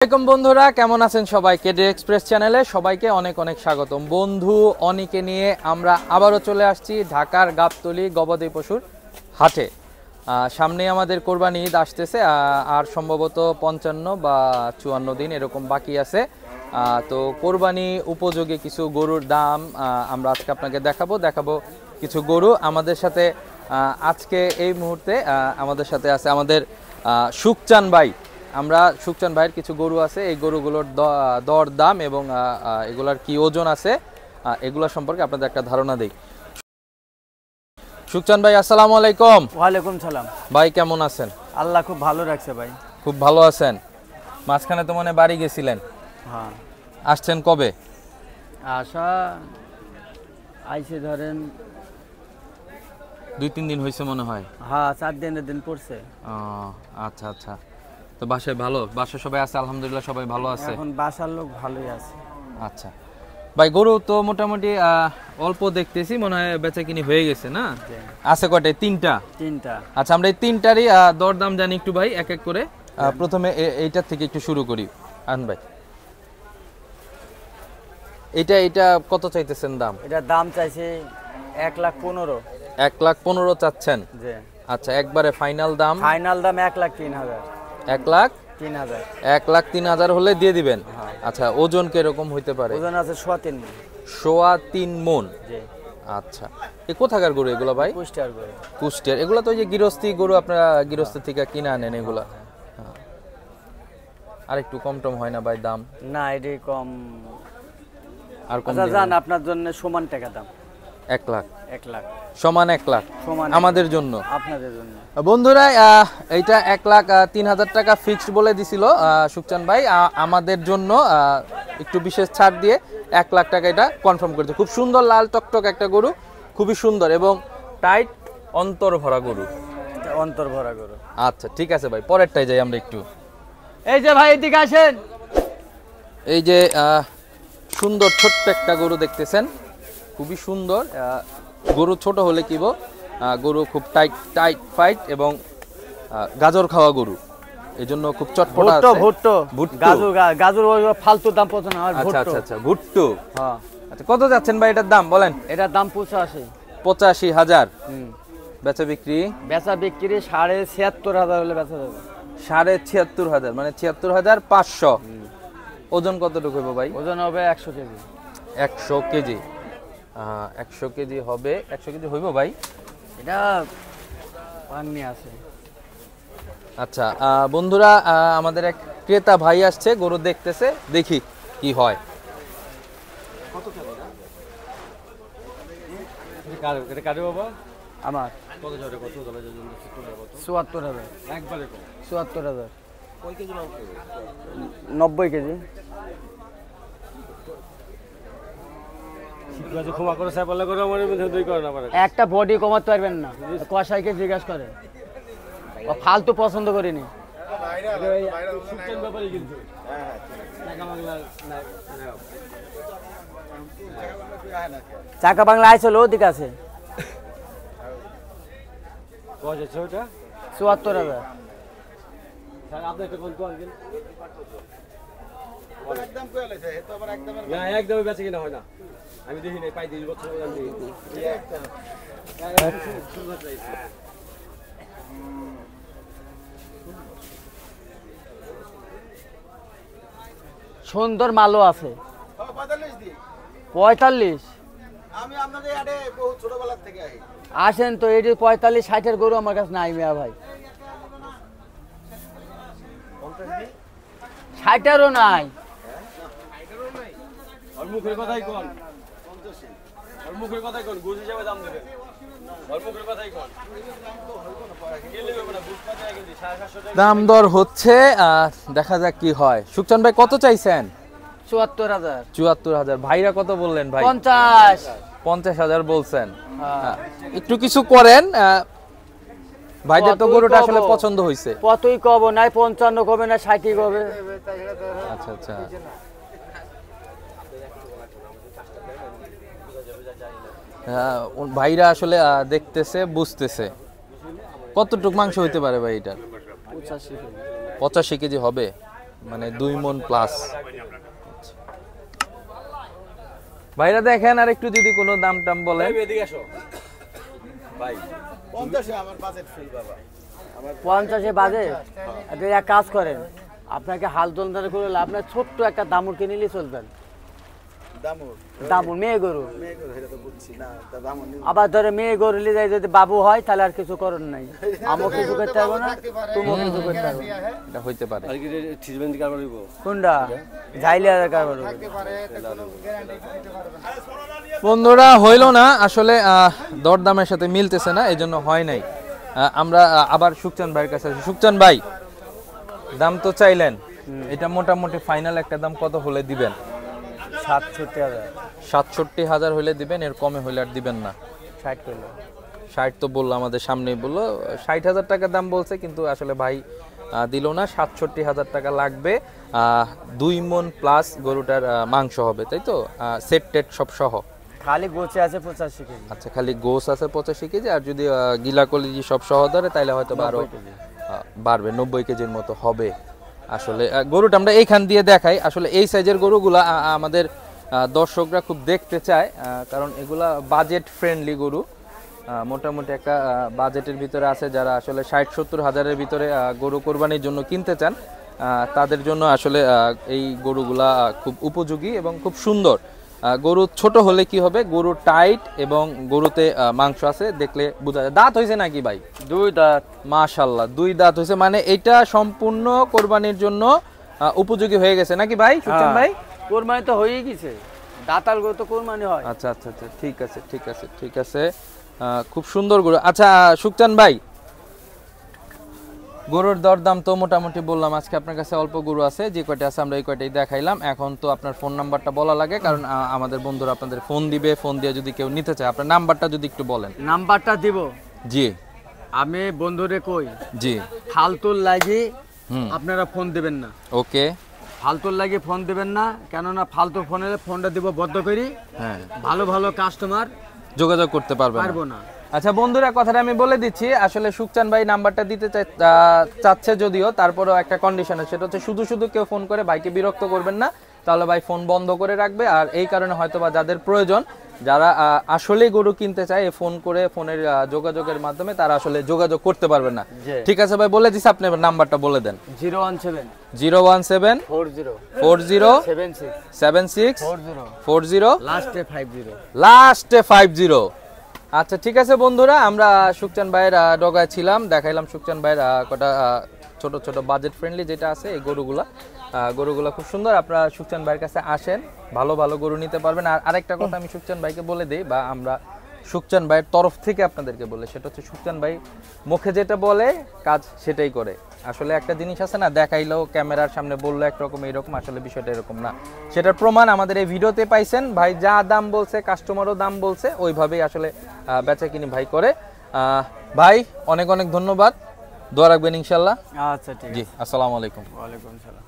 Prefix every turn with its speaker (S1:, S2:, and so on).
S1: আসসালামু আলাইকুম বন্ধুরা, কেমন আছেন সবাই? কেডি এক্সপ্রেস চ্যানেলে সবাইকে অনেক অনেক স্বাগতম। বন্ধু অনিকে নিয়ে আমরা আবারও চলে আসছি ঢাকার গাবতলী গবাদি পশুর হাটে। সামনে আমাদের কোরবানি ঈদ আসতেছে, আর সম্ভবত 55 বা 54 দিন এরকম বাকি আছে। তো কোরবানি উপযোগী কিছু গরুর দাম আমরা আজকে আপনাকে দেখাবো কিছু গরু। আমাদের সাথে আজকে এই মুহূর্তে আমাদের সাথে আছে আমাদের সুখচান ভাই। আমরা সুখচান ভাইয়ের কিছু গরু আছে, এই গরুগুলোর দর দাম এবং এগুলার কি ওজন আছে এগুলা সম্পর্কে আপনাদের একটা ধারণা দেই। সুখচান ভাই, আসসালামু আলাইকুম।
S2: ওয়ালাইকুম সালাম।
S1: ভাই কেমন আছেন?
S2: আল্লাহ খুব ভালো রাখছে ভাই।
S1: খুব ভালো আছেন। মাঝখানে তো মনে বাড়ি গেছিলেন।
S2: হ্যাঁ।
S1: আসছেন কবে?
S2: আশা আইসে ধরেন
S1: 2-3 দিন হয়েছে মনে হয়।
S2: হ্যাঁ, 4 দিন পড়ছে।
S1: আচ্ছা আচ্ছা। তো বাসায় সবাই আছে? আলহামদুলিল্লাহ সবাই ভালো আছে।
S2: এখন বাসার লোক ভালোই আছে।
S1: আচ্ছা ভাই, গরু তো মোটামুটি অল্প দেখতেছি, মনে হয় বেচাকিনি হয়ে গেছে না? আছে কয়টা? তিনটা। আচ্ছা, আমরা এই তিনটারই দরদাম জানি একটু ভাই, এক এক করে। প্রথমে এইটার থেকে একটু শুরু করি। আন ভাই, এটা কত চাইতেছেন দাম?
S2: এটা দাম চাইছে 1,15,000।
S1: 1,15,000 চাচ্ছেন?
S2: জি।
S1: আচ্ছা, একবারে ফাইনাল দাম?
S2: ফাইনাল দাম 1,03,000।
S1: 1,03,000? 1,03,000 হলে দিয়ে দিবেন? আচ্ছা, ওজন কিরকম হইতে পারে?
S2: ওজন আছে 3.5 মণ।
S1: 3.5 মণ?
S2: জি।
S1: আচ্ছা, এ কোথাকার গরু এগুলো ভাই?
S2: কুষ্টিয়ার গরু।
S1: কুষ্টিয়ার। এগুলো তো ওই যে গৃহস্থী গরু, আপনারা গৃহস্থী থেকে কিনে আনেন এগুলা? আর একটু কম টম হয় না ভাই দাম?
S2: না, এটাই কম।
S1: আর কম?
S2: আচ্ছা জান, আপনার জন্য সমান টাকা দাম।
S1: 1 লাখ?
S2: 1 লাখ
S1: সমান 1 লাখ আমাদের জন্য,
S2: আপনাদের জন্য।
S1: বন্ধুরা এইটা 1,03,000 টাকা ফিক্সড বলে দিছিল সুখচান ভাই। আমাদের জন্য একটু বিশেষ ছাড় দিয়ে 1 লাখ টাকা এটা কনফার্ম করেছে। খুব সুন্দর লাল টকটক একটা গরু, খুবই সুন্দর এবং টাইট অন্তর ভরা গরু।
S2: অন্তর ভরা গরু।
S1: আচ্ছা ঠিক আছে ভাই, পরেরটাই যাই আমরা একটু।
S2: এই যে ভাই, এদিকে আসেন।
S1: এই যে সুন্দর ছোট্ট একটা গরু দেখতেছেন, খুবই সুন্দর গরু। ছোট হলে কি গরু খুব টাইট ফাইট এবং গাজর খাওয়া গরু, এজন্য খুব চটপটা আছে।
S2: ভুট্টো গাজর ফালতু দাম পছন্দ না।
S1: আচ্ছা আচ্ছা আচ্ছা, ভুট্টো।
S2: হ্যাঁ।
S1: আচ্ছা, কত যাচ্ছেন ভাই এটার দাম বলেন?
S2: এটার দাম 85।
S1: 85,000? বেচা বিক্রি
S2: 76,500 হলে বেচা যাবে।
S1: 76,500 মানে 76,500। ওজন কতটুকু হবে ভাই?
S2: ওজন হবে 100 কেজি।
S1: 100 কেজি? 100 কেজি হবে। 100 কেজি হইব ভাই?
S2: এটা পান্নি আছে।
S1: আচ্ছা বন্ধুরা, আমাদের এক ক্রেতা ভাই আসছে, গরু দেখতেছে, দেখি কি হয়।
S2: আমার 74,000। একবারে 74,000। 90 কেজি। একটা বডি কমাতে পারবেন না, কষাইকে জিজ্ঞাসা করে। ও ফালতু পছন্দ করিনি। চাকা বাংলা আইছিল ওদিকে আছে। 74,000।
S3: একদমই বেঁচে কিনা হয় না, আমি দেখি নাই, পাই 2 বছর।
S2: সুন্দর মালও আছে। 45?
S3: আমি আপনাদের আড়ে বহু ছোটবেলা থেকে আই।
S2: আসেন তো, এটি 45-60 গরু আমার কাছে নাই মিয়া ভাই। 60-ও নাই।
S3: আর মুখের কথাই কোন 50। আর মুখের কথাই কোন গুজ হিসাবে দাম দেবে। আর মুখের কথাই কোন কে নেবে না, বুঝ পাতে কিন্তু 750 টাকা
S1: দাম দর হচ্ছে, দেখা যাক কি হয়। সুখচান ভাই কত চাইছেন?
S2: 74,000।
S1: 74,000। ভাইরা কত বললেন ভাই?
S2: 50।
S1: 50,000 বলছেন। একটু কিছু করেন, ভাইদের তো গরুটা আসলে পছন্দ হয়েছে।
S2: কতই কব নাই, 55 কবে না 60 কবে।
S1: আচ্ছা আচ্ছা, ভাইরা আসলে দেখতেছে, বুঝতেছে। কতটুক মাংস হইতে পারে ভাই এটা?
S2: 85
S1: 85 কেজি হবে। মানে 2 মণ প্লাস। ভাইরা দেখেন আর একটু যদি কোনো দাম টাম বলেন।
S3: এদিকে আসো ভাই 50 আমার বাজেট ফিল বাবা
S2: 50-এ বাজে আপনি এক কাজ করেন, আপনাকে হাল দোলন করে আপনার ছোট্ট একটা দামুর কিনে নিলে চলবেন। দামুর মেয়ে গরু, আবার ধরে মেয়ে গরু নিয়ে যায় যদি বাবু হয় তাহলে আর কিছু করার নাই, আমিও কিছু করতে পারবো না, তুমিও কিছু করতে পারবো না।
S1: এটা হইতে পারে।
S3: আর কি ট্রিটমেন্ট কারবার হইব
S2: কোনটা ঝাইলে কারবার হবে।
S1: বন্ধুরা হইল না আসলে, দরদামের সাথে মিলতেছে না, এজন্য হয় নাই। আমরা আবার সুখচান ভাইয়ের কাছে আছি। সুখচান ভাই, দাম তো চাইলেন, এটা মোটামুটি ফাইনাল একটা দাম কত হলে দিবেন?
S2: 67,000।
S1: 67,000 হলে দিবেন, এর কমে হলে আর দিবেন না?
S2: 60 কিলো
S1: 60 তো বললো, আমাদের সামনেই বললো 60,000 টাকা দাম বলছে, কিন্তু আসলে ভাই দিল না। 67,000 টাকা লাগবে। 2 মণ প্লাস গরুটার মাংস হবে, তাই তো? সেট টেট সব সহ।
S2: খালি গোছে আছে 85 কেজি।
S1: আচ্ছা, খালি গোস আছে 85 কেজি, আর যদি গিলা কলিজি সব সহ ধরে তাহলে হয়তো আরো বাড়বে, 90 কেজির মতো হবে। আসলে গরুটা আমরা এইখান দিয়ে দেখাই। আসলে এই সাইজের গরুগুলা আমাদের দর্শকরা খুব দেখতে চায়, কারণ এগুলা বাজেট ফ্রেন্ডলি গরু। মোটামুটি একটা বাজেটের ভিতরে আছে, যারা আসলে 60-70 হাজারের ভিতরে গরু কোরবানির জন্য কিনতে চান, তাদের জন্য আসলে এই গরুগুলা খুব উপযোগী এবং খুব সুন্দর। গরু ছোট হলে কি হবে, গরু টাইট এবং গরুতে মাংস আছে, দেখলে বোঝা যায়। দাঁত হয়েছে নাকি ভাই?
S2: 2 দাঁত।
S1: মাশাআল্লাহ, 2 দাঁত হয়েছে, মানে এটা সম্পূর্ণ কোরবানির জন্য উপযোগী হয়ে গেছে নাকি ভাই? সুখচান ভাই,
S2: কোরবানি তো হয়েই গেছে, দাঁতাল গরু তো কোরবানি হয়।
S1: আচ্ছা আচ্ছা আচ্ছা, ঠিক আছে ঠিক আছে ঠিক আছে, খুব সুন্দর গরু। আচ্ছা সুখচান ভাই, গরুর দরদাম তো মোটামুটি বললাম, আজকে আপনার কাছে অল্প গরু আছে, যে কয়টা আছে আমরা এই কয়টাই দেখাইলাম। এখন তো আপনার ফোন নাম্বারটা বলা লাগে, কারণ আমাদের বন্ধুরা আপনাদের ফোন দিবে, ফোন দিয়ে যদি কেউ নিতে চায়, আপনার নাম্বারটা যদি একটু বলেন।
S2: নাম্বারটা দিব।
S1: জি
S2: আমি বন্ধুরে কই,
S1: জি,
S2: ফালতুর লাগি আপনারা ফোন দিবেন না।
S1: ওকে,
S2: ফালতুর লাগি ফোন দিবেন না, কেননা ফালতু ফোনটা দিব বদ্ধ করি।
S1: হ্যাঁ,
S2: ভালো ভালো কাস্টমার
S1: যোগাযোগ করতে পারবো
S2: না।
S1: আচ্ছা বন্ধুরা, কথাটা আমি বলে দিচ্ছি, আসলে সুখচান ভাই নাম্বারটা দিতে চাচ্ছে যদিও, তারপরেও একটা কন্ডিশন আছে, সেটা হচ্ছে শুধু শুধু কেউ ফোন করে ভাইকে বিরক্ত করবেন না, তাহলে ভাই ফোন বন্ধ করে রাখবে। আর এই কারণে হয়তোবা যাদের প্রয়োজন, যারা আসলেই গরু কিনতে চায়, ফোন করে ফোনের যোগাযোগের মাধ্যমে তারা আসলে যোগাযোগ করতে পারবেন না। ঠিক আছে ভাই, বলে দিচ্ছি, আপনি নাম্বারটা বলে দেন।
S2: 017
S1: 40 76 40 লাস্টে 50। আচ্ছা ঠিক আছে বন্ধুরা, আমরা সুখচান ভাইয়ের ডগায় ছিলাম, দেখাইলাম সুখচান ভাইয়ের কটা ছোট ছোট বাজেট ফ্রেন্ডলি যেটা আছে এই গরুগুলা খুব সুন্দর। আপনারা সুখচান ভাইয়ের কাছে আসেন, ভালো ভালো গরু নিতে পারবেন। আর আরেকটা কথা আমি সুখচান ভাইকে বলে দিই, বা আমরা সুখচান ভাইয়ের তরফ থেকে আপনাদেরকে বলে, সেটা হচ্ছে সুখচান ভাই মুখে যেটা বলে কাজ সেটাই করে। আসলে একটা জিনিস আছে না, দেখাইলো ক্যামেরার সামনে বললো একরকম, এইরকম, আসলে বিষয়টা এরকম না। সেটার প্রমাণ আমাদের এই ভিডিওতে পাইছেন। ভাই যা দাম বলছে, কাস্টমারও দাম বলছে, ওইভাবেই আসলে বেচাকিনি ভাই করে। ভাই অনেক অনেক ধন্যবাদ, দোয়া রাখবেন ইনশাল্লাহ।
S2: আচ্ছা ঠিক আছে,
S1: জি, আসসালামু আলাইকুম।
S2: ওয়ালাইকুম আসসালাম।